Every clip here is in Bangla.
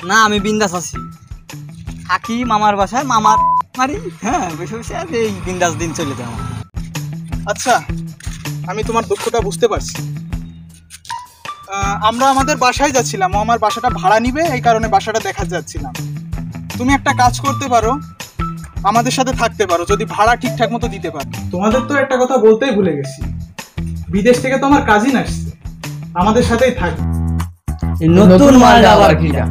না আমি বিন্দাস আছি, থাকি মামার বাসায়, মামার মারি, হ্যাঁ বসে বসে এই বিন্দাস দিন চলে যায় আমার। আচ্ছা, আমি তোমার দুঃখটা বুঝতে পারছি। আমরা আমাদের বাসায় যাচ্ছিলাম, ও আমার বাসাটা ভাড়া নিবে, এই কারণে বাসাটা দেখাতে যাচ্ছিলাম। তুমি একটা কাজ করতে পারো, আমাদের সাথে থাকতে পারো যদি ভাড়া ঠিকঠাক মতো দিতে পারো। তোমাদের তো একটা কথা বলতেই ভুলে গেছি, বিদেশ থেকে তো আমার কাজিন আসছে, আমাদের সাথেই থাকবে। নতুন মালটা আবার কিটা?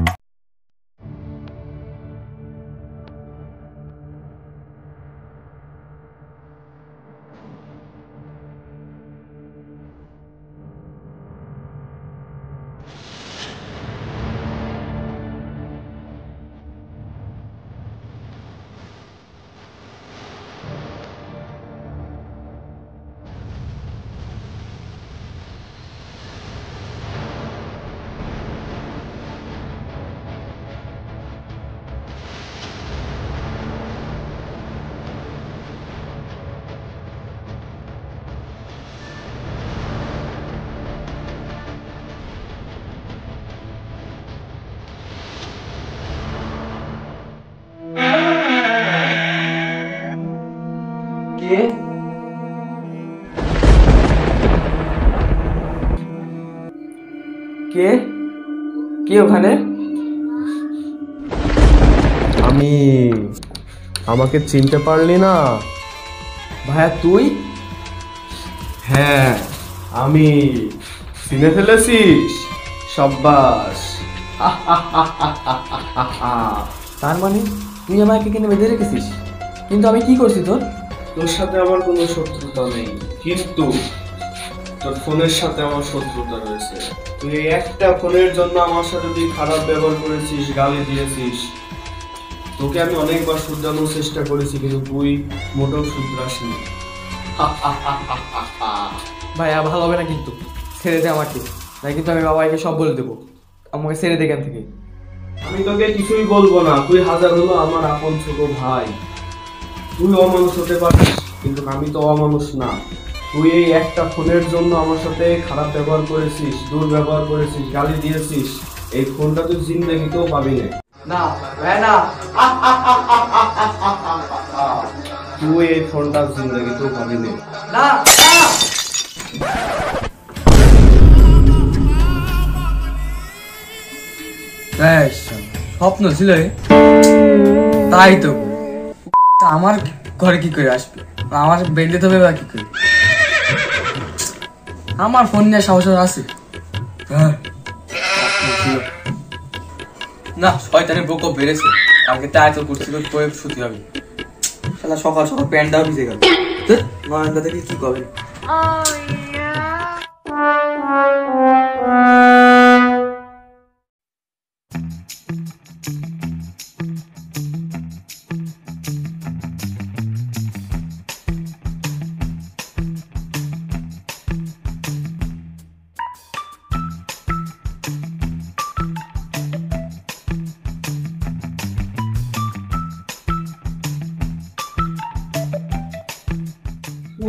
কে কে কে ওখানে? আমি, আমাকে চিনতে পারলি না? ভাইয়া তুই? হ্যাঁ আমি, চিনে ফেলেছিস? সাব্বাস। তার মানে তুই আমাকে কিনে বেঁধে রেখেছিস, কিন্তু আমি কি করছি তোর? তোর সাথে আমার কোনো শত্রুতা নেই, কিন্তু তোর ফোনের সাথে আমার শত্রুতা রয়েছে। তুই একটা ফোনের জন্য আমার সাথে তুই খারাপ ব্যবহার করেছিস, গালি দিয়েছিস। তোকে আমি অনেকবার শুধরানোর চেষ্টা করেছি, কিন্তু তুই মোটেও শুধরাসনি। ভাইয়া ভালো হবে না, কিন্তু ছেড়ে দে আমাকে, তাই কিন্তু আমি বাবাকে সব বলে দেবো। আমাকে ছেড়ে দে এখান থেকে। আমি তোকে কিছুই বলবো না, তুই হাজার হলো আমার আপন ছোট ভাই। তুই অমানুষ হতে পারিস, কিন্তু আমি তো অমানুষ না। তুই এই একটা ফোনের জন্য আমার সাথে খারাপ ব্যবহার করেছিস, দুর্ব্যবহার করেছিস, গালি দিয়েছিস। এই ফোনটা তুই জিন্দেগিতেও পাবি না। না ভাইয়া না, তুই এই ফোনটা জিন্দেগিতেও পাবি না। না স্বপ্ন ছিল, তাই তো। আমার ঘরে কি করে আসবে, আমার বেঁধে দেবে বা কি করে? আমার ফোন নিয়ে সাহস আছে? না, শয়তানের বকো বেড়েছে। কালকে তাই তো করছি, শুতে হবে। সকাল সকাল প্যান্টটাও ভিজে গেল। নয়নদা থেকে কি করবে?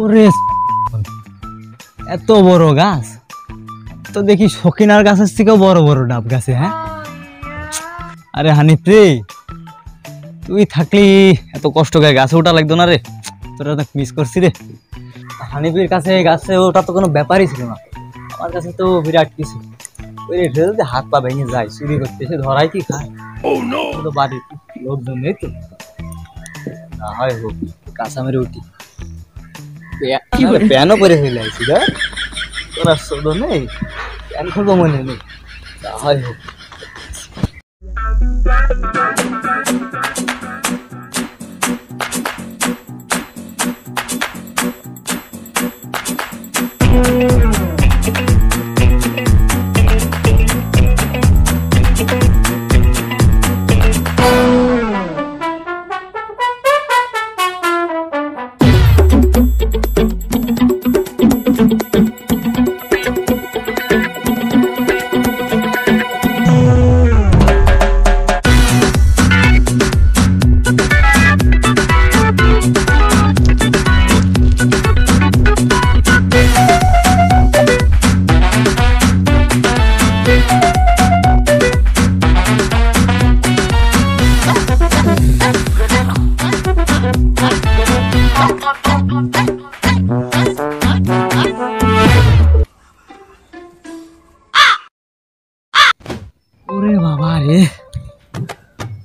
ওরে এত বড় গাছ তো দেখি, সখিনার গাছের থেকেও বড় বড় ডাব গাছে। হ্যাঁ, আরে হানিফ রে, তুই থাকলি এত কষ্ট করে গাছে ওঠা লাগতো না রে। তোরা তো মিস করছি রে। হানিফের কাছে গাছে ওটা তো কোনো ব্যাপারই ছিল না, আমার কাছে তো বিরাট কিছু। ওই যদি হাত পা ভেঙে যায়, চুরি করতে এসে ধরাই কি খায়? তো বাড়ির লোকজন নেই তো, না হয় হোক কাঁচা মেরে উঠি। প্যানও করে ফেলে আছি, তোরা শোধ নেই, প্যান খুলবো মনে নেই, তা হয় হোক।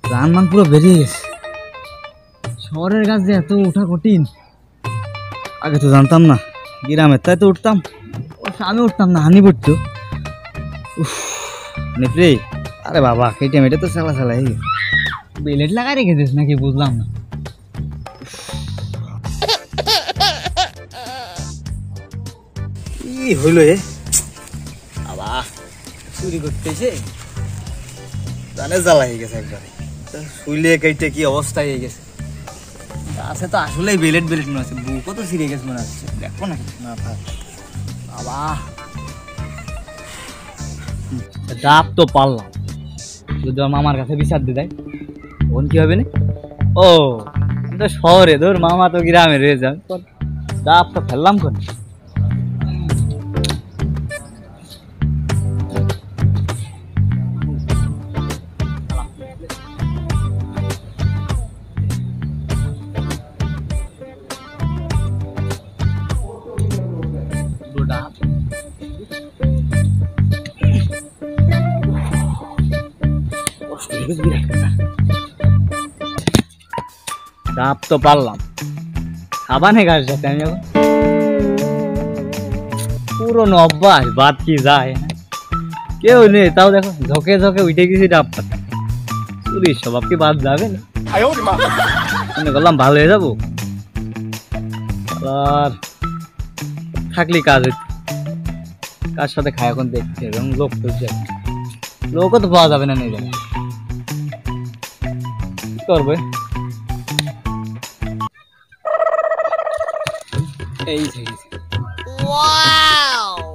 প্রাণ মান পুরো বেরিয়ে গেছে। শহরের গাছ যে এত ওঠা কঠিন, আগে তো জানতাম না। গ্রামের তাই তো উঠতাম, আমি উঠতাম না, হানি পড়তো। নেপরে, আরে বাবা কেটে মেটে তো চালা চালা বেলেট লাগাই রেখেছিস নাকি বুঝলাম না। কি হইল এ বাবা, চুরি করতেছে জানে, জ্বালা হয়ে গেছে একবারে। শুইলে কেটে কি অবস্থা হয়ে গেছে। আছে তো আসলেই বেলেট বেলেট মনে হচ্ছে, বুকও তো ছিঁড়ে গেছে মনে হচ্ছে। দেখো না না থাক বাবা, ডাব তো পারলাম, যদি আমার মামার কাছে বিচার দিয়ে দেয় তখন কি হবে না? ও আমি তো শহরে, ধর মামা তো গ্রামে রয়ে যান, ডাব তো ফেললাম কোন। ডাব তো পারলাম, খাবানে গাছ যাতে আমি এখন পুরোনো অভ্যাস, বাদ কি যায়। কেউ নেই তাও দেখো ঝকে ঝকে উঠে গেছি ডাব পাতা। চুরির স্বভাব কি বাদ যাবে না? মনে করলাম ভালো হয়ে যাবো, আর থাকলি কাজ হইতো। কার সাথে খায় এখন দেখতে হবে, এবং লোক তো লোকও তো পাওয়া যাবে না নিজে। কি করবে? এই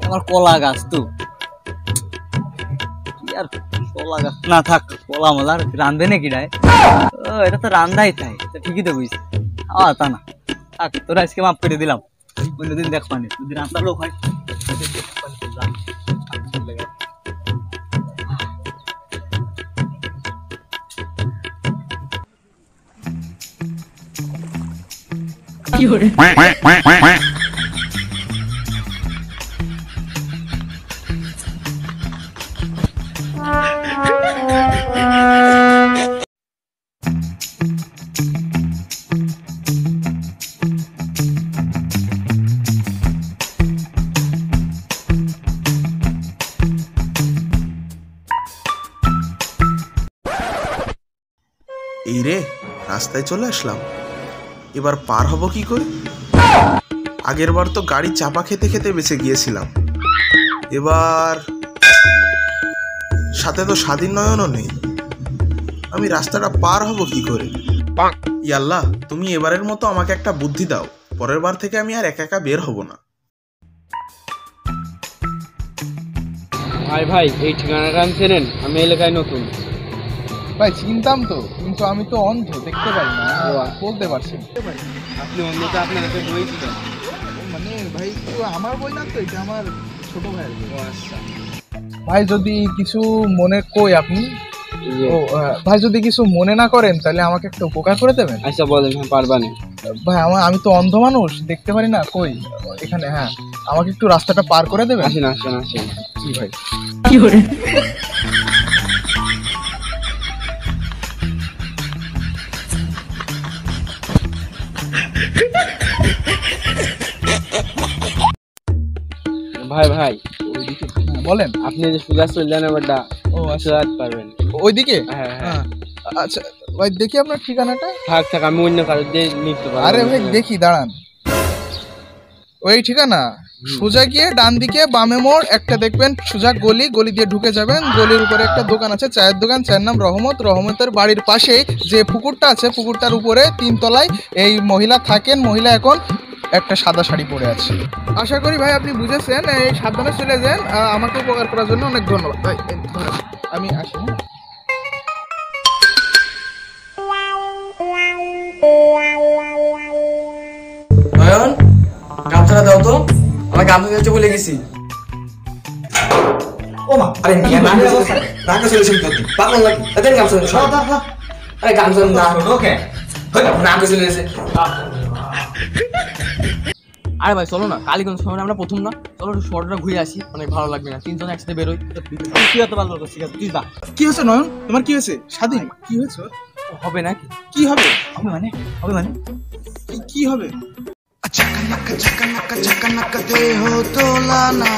আমার কলা গাছ তো, আর কলা গাছ না থাক, কলা মলা রান্ধে নাকি ডায়? এটা তো রান্ধাই তাই, ঠিকই তো বুঝছি। তা না থাক, তোরা আজকে মাফ করে দিলাম, অন্যদিন দেখ পানি যদি রাস্তার লোক হয়। এই রে, রাস্তায় চলে আসলাম, এবার পার হব কি করে? আগের বার তো গাড়ি চাপা খেতে খেতে বেঁচে গিয়েছিলাম, এবার সাথে তো স্বাধীন নয়নও নেই। আমি রাস্তাটা পার হব কি করে? ইয়াল্লাহ, তুমি এবারের মতো আমাকে একটা বুদ্ধি দাও, পরের বার থেকে আমি আর একা একা বের হব না। ভাই ভাই, এই ঠিকানাটা আমি চেনেন? আমি এলাকায় নতুন। ভাই চিনতাম তো, কিন্তু আমি তো অন্ধ, দেখতে পারি না, বলতে পারছি না। আপনি অন্যটা আপনার কাছে বইছিলেন? মানে ভাই তো আমার বই না, তো এটা আমার ছোট ভাইয়ের বই। আচ্ছা ভাই, যদি কিছু মনে কই আপনি, ভাই যদি কিছু মনে না করেন তাহলে আমাকে একটা উপকার করে দেবেন। আচ্ছা বলেন, পারবানি ভাই। আমি তো অন্ধ মানুষ, দেখতে পারি না কই এখানে। হ্যাঁ, আমাকে একটু রাস্তাটা পার করে দেবেন। আসেন আসেন আসেন। জি ভাই। কি করে? ভাই ভাই, বলেন। আপনি যে সোজা চললেন এবারটা, ও আচ্ছা, পারবেন ওইদিকে? হ্যাঁ হ্যাঁ। আচ্ছা ভাই, দেখি আপনার ঠিকানাটা। থাক থাক, আমি অন্য কারো দিয়ে নিতে পারবো। আরে ভাই দেখি, দাঁড়ান। ওই ঠিকানা, সোজা গিয়ে ডান দিকে বামে মোড় একটা দেখবেন, সোজা গলি, গলি দিয়ে ঢুকে যাবেন। গলির উপরে একটা দোকান আছে, চায়ের দোকান, চায়ের নাম রহমত। রহমতের বাড়ির পাশেই যে পুকুরটা আছে, পুকুরটার উপরে 3 তলায় এই মহিলা থাকেন। মহিলা এখন একটা সাদা শাড়ি পরে আছে। আশা করি ভাই আপনি বুঝেছেন। এই সাবধানে চলে যান, আমাকে উপকার করার জন্য অনেক ধন্যবাদ ভাই। আমি আসি। নয়ন, গামছাটা দাও তো, আমার গামছা দিতে বলে গেছি। ও মা, আরে মিয়া, নাকে চলেছেন তো, পাগল নাকি? দেন গামছা, আরে গামছা না, ওকে নাকে চলে গেছে। আরে ভাই চলো না, কালীগঞ্জ শহরে আমরা প্রথম না, চলো একটু শহরটা ঘুরে আসি, অনেক ভালো লাগবে না, তিনজন একসাথে বেরোই। কি হতে পারলো ঠিক আছে তুই যা। কি হয়েছে নয়ন, তোমার কি হয়েছে? স্বাধীন, কি হয়েছে ওর? হবে নাকি? কি হবে? হবে মানে কি হবে? चकनक चकनक चकनक दे हो तोलाना